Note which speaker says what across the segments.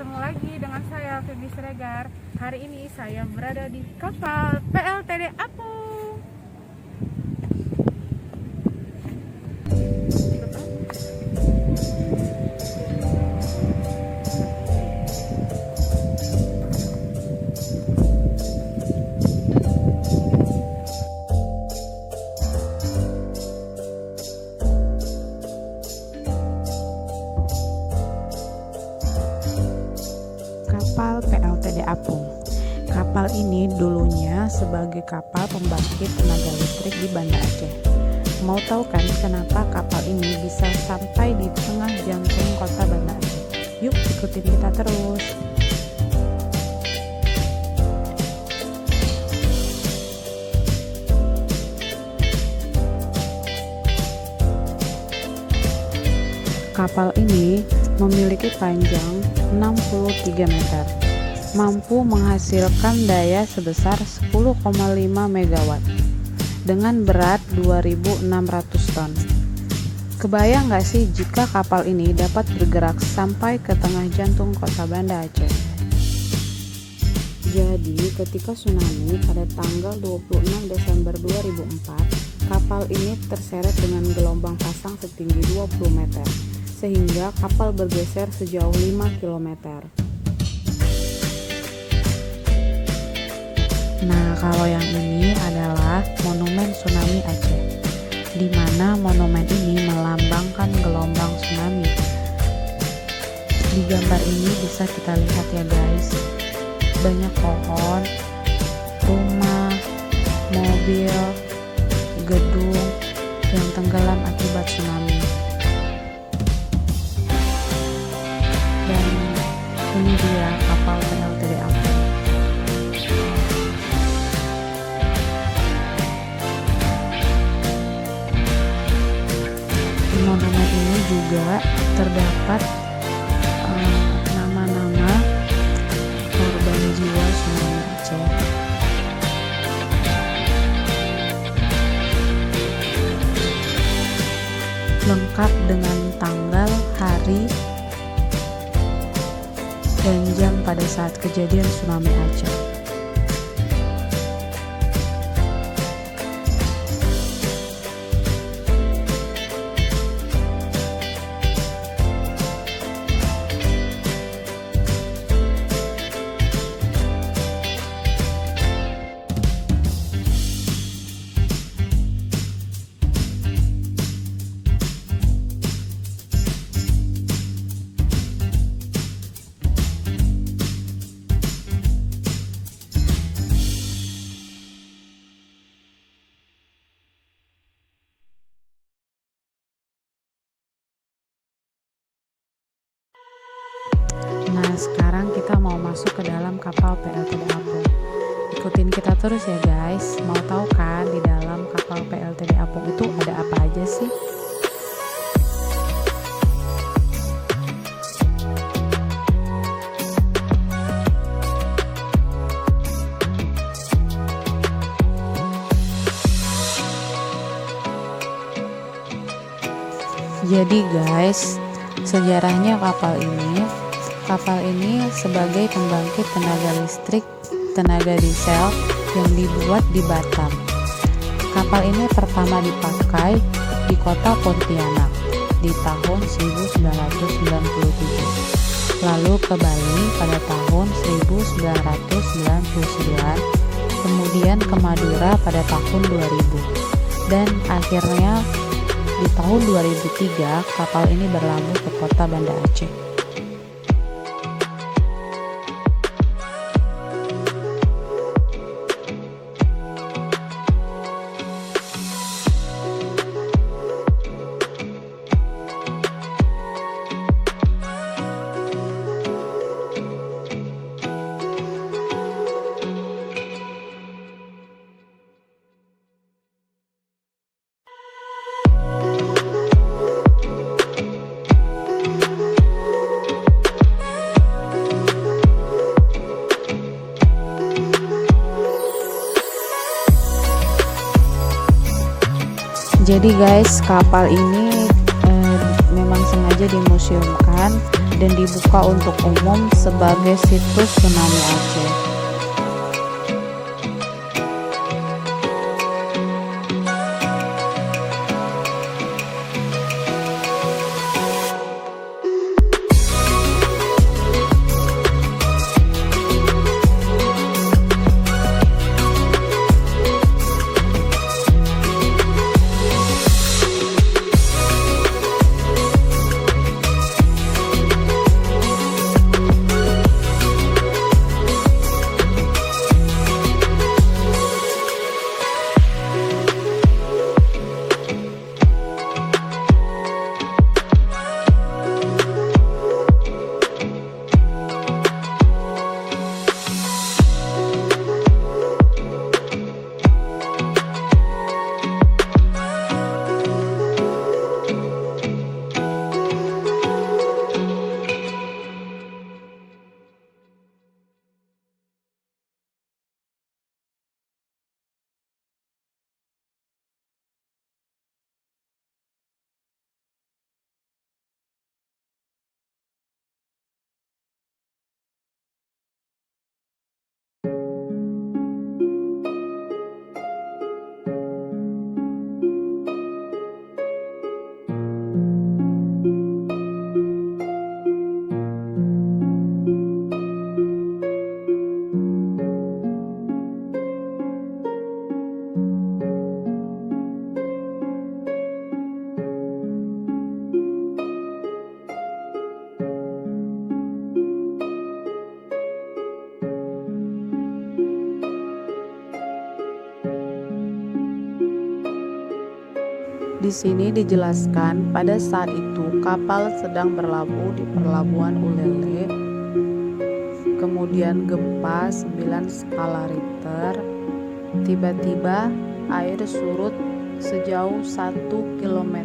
Speaker 1: Ketemu lagi dengan saya Feby Siregar. Hari ini saya berada di kapal PLTD Apung.
Speaker 2: Kapal PLTD Apung. Kapal ini dulunya sebagai kapal pembangkit tenaga listrik di Banda Aceh. Mau tahu kan kenapa kapal ini bisa sampai di tengah jantung kota Banda Aceh? Yuk ikutin kita terus. Kapal ini memiliki panjang 63 meter, mampu menghasilkan daya sebesar 10,5 MW dengan berat 2.600 ton. Kebayang nggak sih jika kapal ini dapat bergerak sampai ke tengah jantung kota Banda Aceh? Jadi ketika tsunami pada tanggal 26 Desember 2004, kapal ini terseret dengan gelombang pasang setinggi 20 meter. Sehingga kapal bergeser sejauh 5 km. Nah, kalau yang ini adalah Monumen Tsunami Aceh, di mana monumen ini melambangkan gelombang tsunami. Di gambar ini bisa kita lihat ya guys, banyak pohon, rumah, mobil, gedung yang tenggelam akibat tsunami. Dan ini dia kapal PLTD Apung. Di monumen ini juga terdapat nama-nama korban jiwa tsunami Aceh. Lengkap dengan tanggal, hari, dan jam pada saat kejadian tsunami Aceh. Nah, sekarang kita mau masuk ke dalam kapal PLTD Apung. Ikutin kita terus ya guys. Mau tahu kan di dalam kapal PLTD Apung itu ada apa aja sih? Jadi guys, sejarahnya kapal ini sebagai pembangkit tenaga listrik tenaga diesel yang dibuat di Batam. Kapal ini pertama dipakai di kota Pontianak di tahun 1997, lalu ke Bali pada tahun 1999, kemudian ke Madura pada tahun 2000, dan akhirnya di tahun 2003 kapal ini berlabuh ke kota Banda Aceh. Jadi guys, kapal ini memang sengaja dimuseumkan dan dibuka untuk umum sebagai situs tsunami Aceh. Di sini dijelaskan pada saat itu kapal sedang berlabuh di pelabuhan Ulele. Kemudian gempa 9 skala Richter. Tiba-tiba air surut sejauh 1 km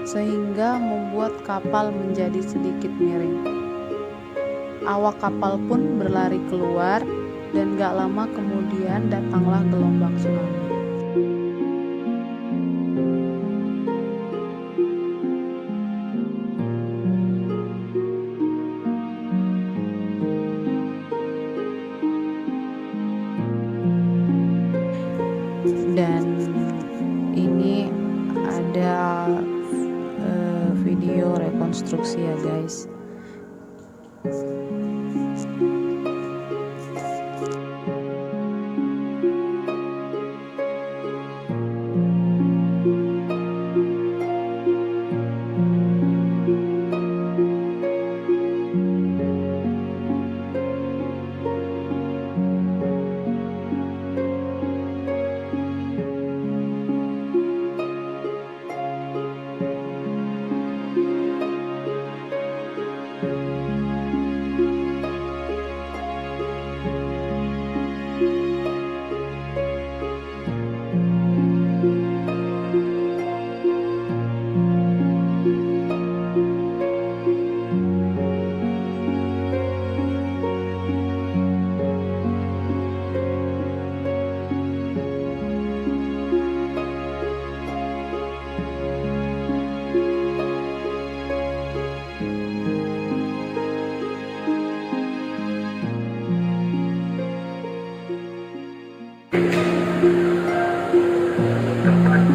Speaker 2: sehingga membuat kapal menjadi sedikit miring. Awak kapal pun berlari keluar dan gak lama kemudian datanglah gelombang tsunami. Dan ini ada video rekonstruksi ya guys.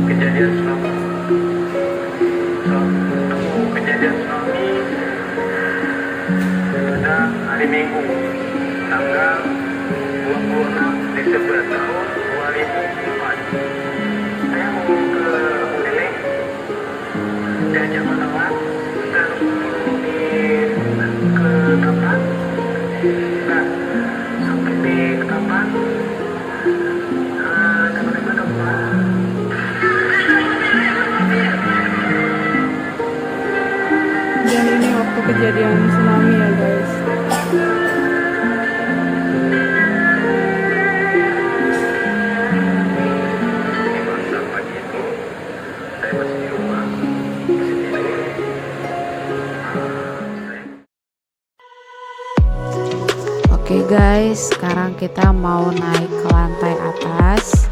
Speaker 3: Kejadian tsunami pada hari Minggu tanggal 26 Desember tahun 2004. Saya mau ke Ulele diajak pesawat dan ke kapal. Nah, sampai di kapal tiba-tiba kapal
Speaker 1: Dan ini waktu kejadian tsunami ya guys.
Speaker 2: Oke guys, sekarang kita mau naik ke lantai atas.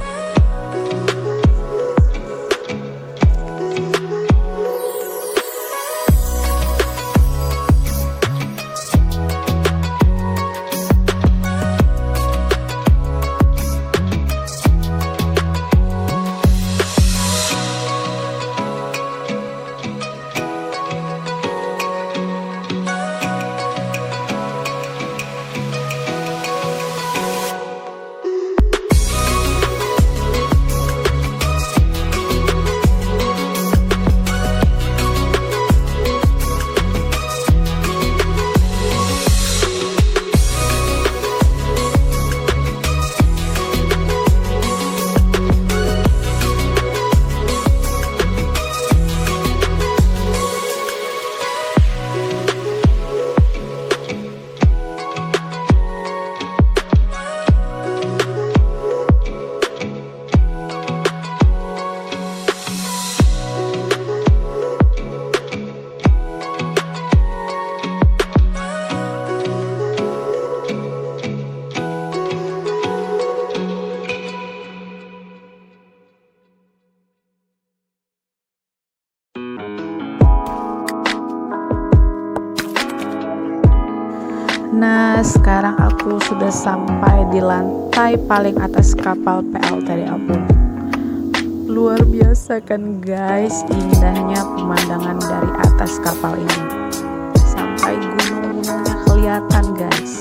Speaker 2: Nah, sekarang aku sudah sampai di lantai paling atas kapal PLTD Apung. Luar biasa kan guys, indahnya pemandangan dari atas kapal ini. Sampai gunung-gunungnya kelihatan guys.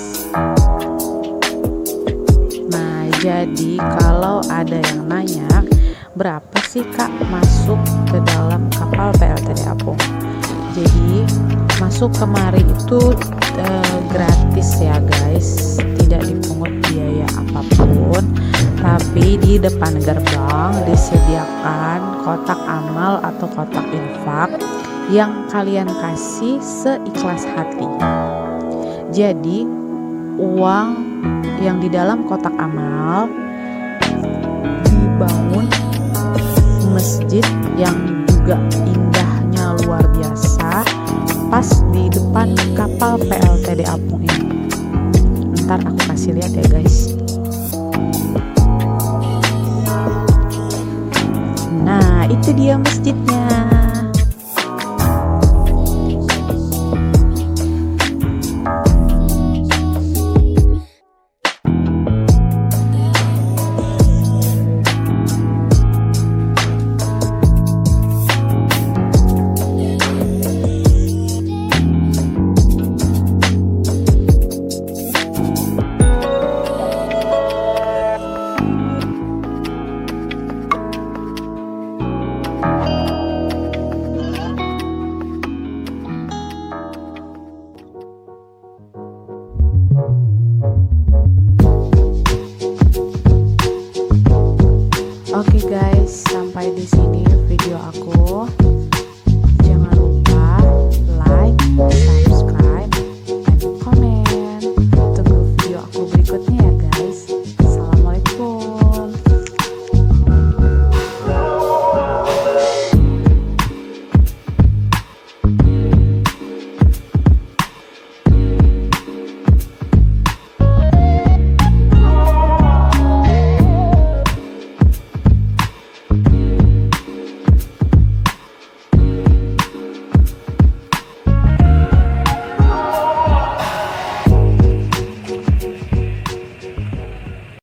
Speaker 2: Nah, jadi kalau ada yang nanya, berapa sih Kak masuk ke dalam kapal PLTD Apung? Jadi masuk kemari itu gratis ya guys, tidak dipungut biaya apapun. Tapi di depan gerbang disediakan kotak amal atau kotak infak yang kalian kasih seikhlas hati. Jadi uang yang di dalam kotak amal dibangun masjid yang juga indahnya luar biasa pas di depan kapal PLTD Apung ini. Ntar aku kasih lihat ya guys. Nah, itu dia masjidnya.